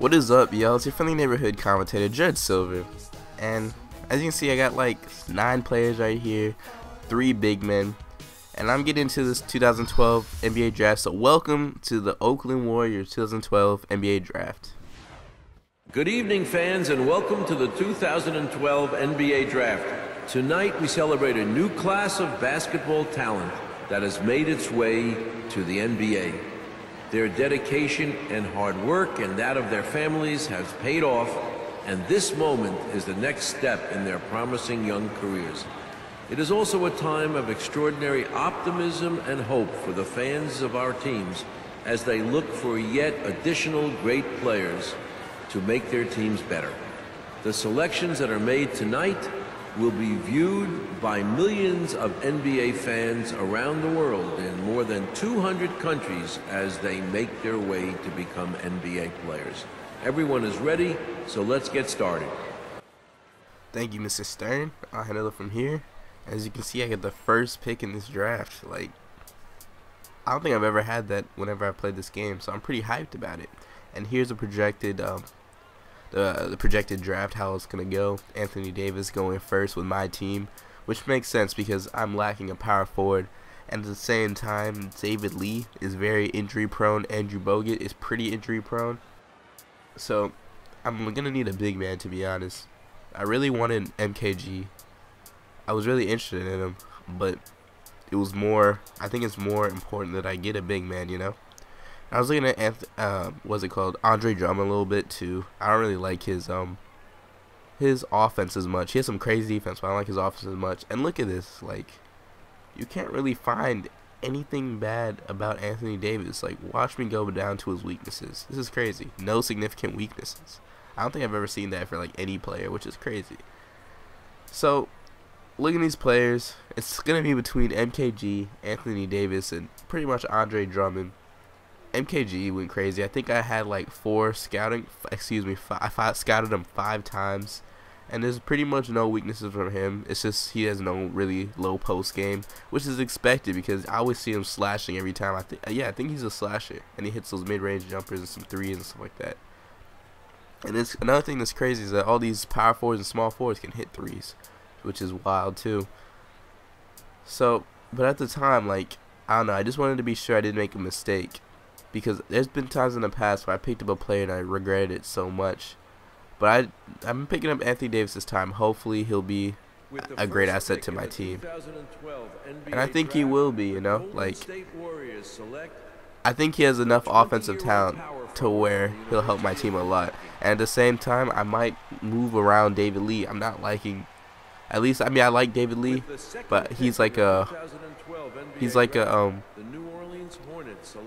What is up, y'all? It's your friendly neighborhood commentator, dreadsilver. And as you can see, I got like 9 players right here, 3 big men. And I'm getting into this 2012 NBA draft. So welcome to the Oakland Warriors 2012 NBA draft. Good evening, fans, and welcome to the 2012 NBA draft. Tonight we celebrate a new class of basketball talent that has made its way to the NBA. Their dedication and hard work and that of their families has paid off, and this moment is the next step in their promising young careers. It is also a time of extraordinary optimism and hope for the fans of our teams as they look for yet additional great players to make their teams better. The selections that are made tonight will be viewed by millions of NBA fans around the world in more than 200 countries as they make their way to become NBA players. Everyone is ready, so let's get started. Thank you, Mr. Stern. I'll handle it from here. As you can see, I get the first pick in this draft. Like, I don't think I've ever had that whenever I played this game, so I'm pretty hyped about it. And here's a projected the projected draft, how it's gonna go. Anthony Davis going first with my team, which makes sense because I'm lacking a power forward, and at the same time David Lee is very injury prone. Andrew Bogut is pretty injury prone, so I'm gonna need a big man, to be honest. I really wanted MKG. I was really interested in him, but it was more, I think it's more important that I get a big man, you know. I was looking at what's it called, Andre Drummond a little bit too. I don't really like his offense as much. He has some crazy defense, but I don't like his offense as much. And look at this, like, you can't really find anything bad about Anthony Davis. Like, watch me go down to his weaknesses. This is crazy. No significant weaknesses. I don't think I've ever seen that for like any player, which is crazy. So, looking at these players, it's gonna be between MKG, Anthony Davis, and pretty much Andre Drummond. MKG went crazy. I think I had like 4 scouting, I scouted him 5 times, and there's pretty much no weaknesses from him. It's just he has no really low post game, which is expected because I always see him slashing every time. I think he's a slasher, and he hits those mid-range jumpers and some threes and stuff like that. And it's another thing that's crazy is that all these power forwards and small forwards can hit threes, which is wild too. So, but at the time, like, I don't know, I just wanted to be sure I didn't make a mistake. Because there's been times in the past where I picked up a player and I regretted it so much. But I'm picking up Anthony Davis this time. Hopefully he'll be a great asset to my team. And I think he will be, you know. Like, I think he has enough offensive talent to where he'll help my team a lot. And at the same time, I might move around David Lee. I'm not liking, at least, I mean, I like David Lee, but he's like a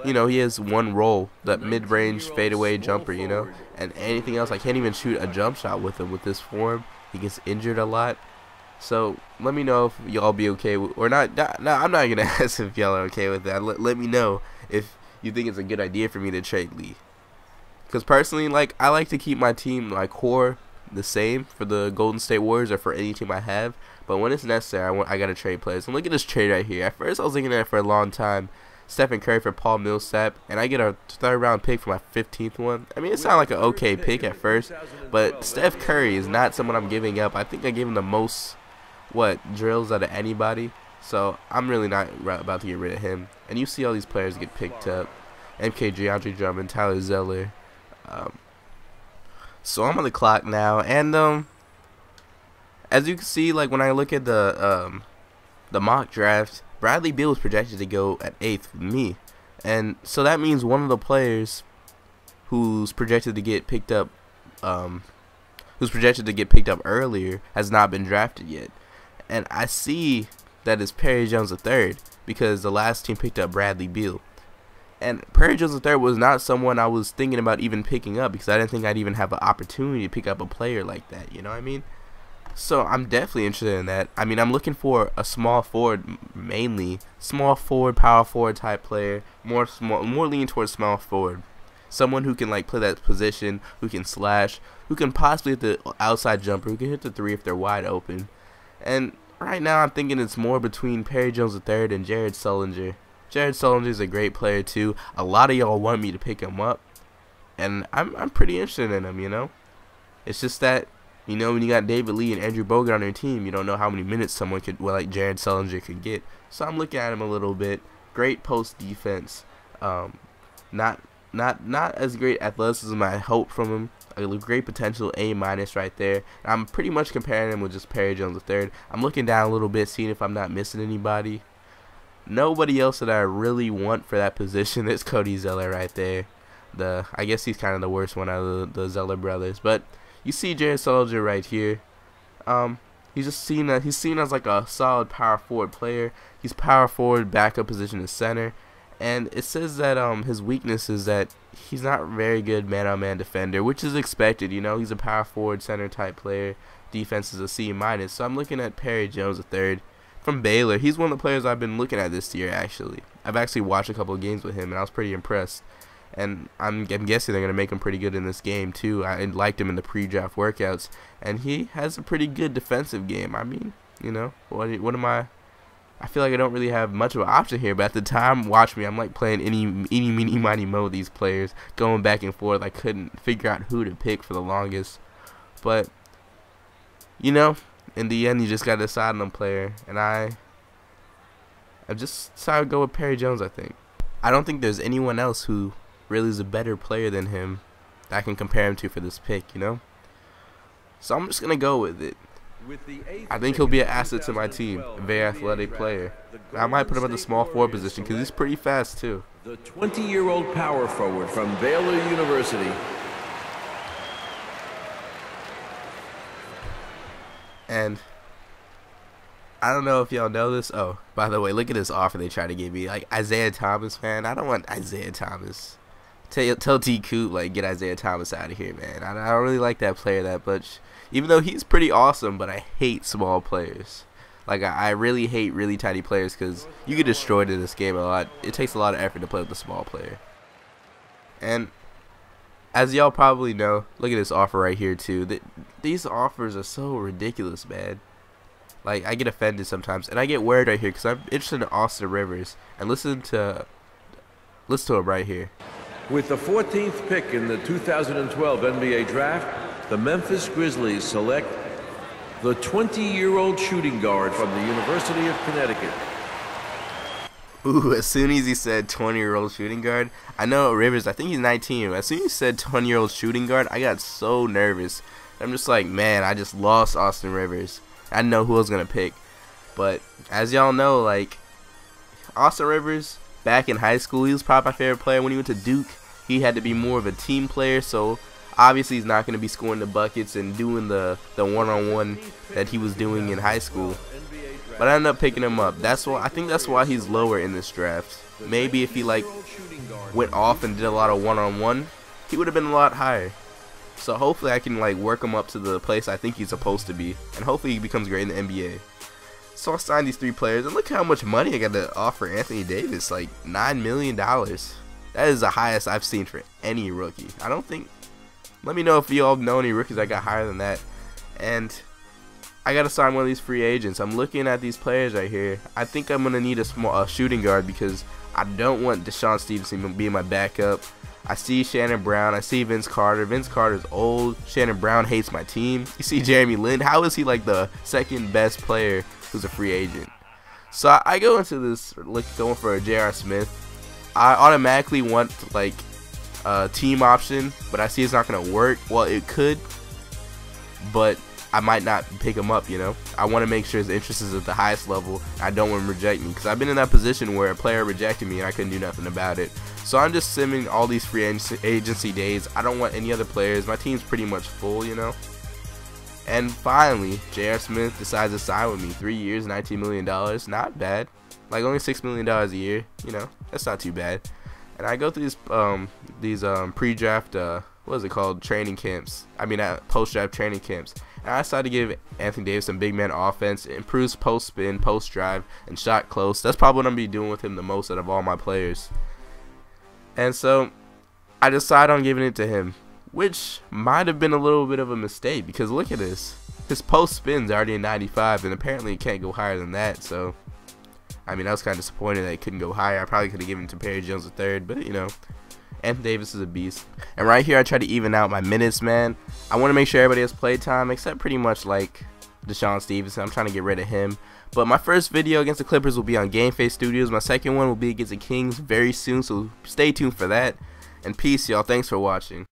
you know, he has one role, that mid-range fadeaway jumper, you know, and anything else, I can't even shoot a jump shot with him with this form. He gets injured a lot. So let me know if y'all be okay with, or not. No, I'm not gonna ask if y'all are okay with that. Let me know if you think it's a good idea for me to trade Lee, because personally, like, I like to keep my team, my core, the same for the Golden State Warriors or for any team I have. But when it's necessary, I gotta trade players. And look at this trade right here. At first, I was thinking that for a long time. Stephen Curry for Paul Millsap, and I get a 3rd round pick for my 15th one. I mean, it sounded like an okay pick at first, but Steph Curry is not someone I'm giving up. I think I gave him the most, drills out of anybody, so I'm really not about to get rid of him. And you see all these players get picked up. MKG, Andre Drummond, Tyler Zeller. So I'm on the clock now, and as you can see, like, when I look at the mock draft, Bradley Beal was projected to go at 8th with me, and so that means one of the players who's projected to get picked up, earlier has not been drafted yet. And I see that it's Perry Jones III because the last team picked up Bradley Beal, and Perry Jones III was not someone I was thinking about even picking up because I didn't think I'd even have an opportunity to pick up a player like that. You know what I mean? So I'm definitely interested in that. I mean, I'm looking for a small forward, mainly small forward, power forward type player, more leaning towards small forward. Someone who can, like, play that position, who can slash, who can possibly hit the outside jumper, who can hit the 3 if they're wide open. And right now I'm thinking it's more between Perry Jones III and Jared Sullinger. Jared Sullinger is a great player too. A lot of y'all want me to pick him up, and I'm pretty interested in him, you know. It's just that, you know, when you got David Lee and Andrew Bogut on your team, you don't know how many minutes someone could, well, like Jared Sullinger could get. So I'm looking at him a little bit. Great post defense. Not as great athleticism I hope from him. A great potential, A- right there. I'm pretty much comparing him with just Perry Jones III. I'm looking down a little bit, seeing if I'm not missing anybody. Nobody else that I really want for that position is Cody Zeller right there. I guess he's kind of the worst one out of the Zeller brothers. But you see Jared Sullinger right here. He's seen as like a solid power forward player. He's power forward, backup position is center. And it says that his weakness is that he's not very good man-on-man defender, which is expected. You know, he's a power forward center type player. Defense is a C-. So I'm looking at Perry Jones III from Baylor. He's one of the players I've been looking at this year. Actually, I've actually watched a couple of games with him, and I was pretty impressed. And I'm guessing they're gonna make him pretty good in this game too. I liked him in the pre-draft workouts, and he has a pretty good defensive game. I mean, you know, what am I? I feel like I don't really have much of an option here, but at the time, watch me, I'm like playing any meeny, miny, mo these players, going back and forth. I couldn't figure out who to pick for the longest. But, you know, in the end, you just got to decide on a player. And I just decided to go with Perry Jones, I think. I don't think there's anyone else who really is a better player than him that I can compare him to for this pick, you know? So I'm just going to go with it. I think he'll be an asset to my team, a very athletic player. I might put him at the small forward position because he's pretty fast too. The 20-year-old power forward from Baylor University. And I don't know if y'all know this. Oh, by the way, look at this offer they try to give me. Like, Isaiah Thomas, man. I don't want Isaiah Thomas. Tell D-Coop, like, get Isaiah Thomas out of here, man. I don't really like that player that much. Even though he's pretty awesome, but I hate small players. Like, I really hate really tiny players because you get destroyed in this game a lot. It takes a lot of effort to play with a small player. And as y'all probably know, look at this offer right here, too. These offers are so ridiculous, man. Like, I get offended sometimes. And I get worried right here because I'm interested in Austin Rivers. And listen to him right here. With the 14th pick in the 2012 NBA Draft, the Memphis Grizzlies select the 20-year-old shooting guard from the University of Connecticut. Ooh, as soon as he said 20-year-old shooting guard, I know Rivers, I think he's 19. As soon as he said 20-year-old shooting guard, I got so nervous. I'm just like, man, I just lost Austin Rivers. I didn't know who I was going to pick. But as y'all know, like, Austin Rivers, back in high school, he was probably my favorite player. When he went to Duke, he had to be more of a team player, so obviously he's not going to be scoring the buckets and doing the one-on-one that he was doing in high school. But I ended up picking him up. I think that's why he's lower in this draft. Maybe if he like went off and did a lot of one-on-one, he would have been a lot higher. So hopefully I can like work him up to the place I think he's supposed to be, and hopefully he becomes great in the NBA. So I signed these 3 players, and look how much money I got to offer Anthony Davis, like $9 million. That is the highest I've seen for any rookie. I don't think. Let me know if you all know any rookies that got higher than that. And I got to sign one of these free agents. I'm looking at these players right here. I think I'm going to need a shooting guard because I don't want Deshaun Stevenson being my backup. I see Shannon Brown. I see Vince Carter. Vince Carter's old. Shannon Brown hates my team. You see Jeremy Lin. How is he like the second best player who's a free agent? So I go into this going for a J.R. Smith. I automatically want like team option, but I see it's not gonna work. Well, it could, but I might not pick him up, you know. I want to make sure his interest is at the highest level. I don't want him to reject me because I've been in that position where a player rejected me and I couldn't do nothing about it. So I'm just simming all these free agency days. I don't want any other players. My team's pretty much full, you know. And finally, J.R. Smith decides to sign with me. 3 years, $19 million. Not bad. Like only $6 million a year, you know. That's not too bad. And I go through these pre-draft what is it called, training camps. I mean post-draft training camps. And I decided to give Anthony Davis some big man offense, improves post spin, post drive, and shot close. That's probably what I'm gonna be doing with him the most out of all my players. And so I decided on giving it to him, which might have been a little bit of a mistake because look at this. His post spin's already a 95, and apparently it can't go higher than that. So I mean, I was kind of disappointed that it couldn't go higher. I probably could have given it to Perry Jones III, but, you know, Anthony Davis is a beast. And right here, I try to even out my minutes, man. I want to make sure everybody has play time, except pretty much like Deshaun Stevenson. I'm trying to get rid of him. But my first video against the Clippers will be on GameFaceStudios. My second one will be against the Kings very soon, so stay tuned for that. And peace, y'all. Thanks for watching.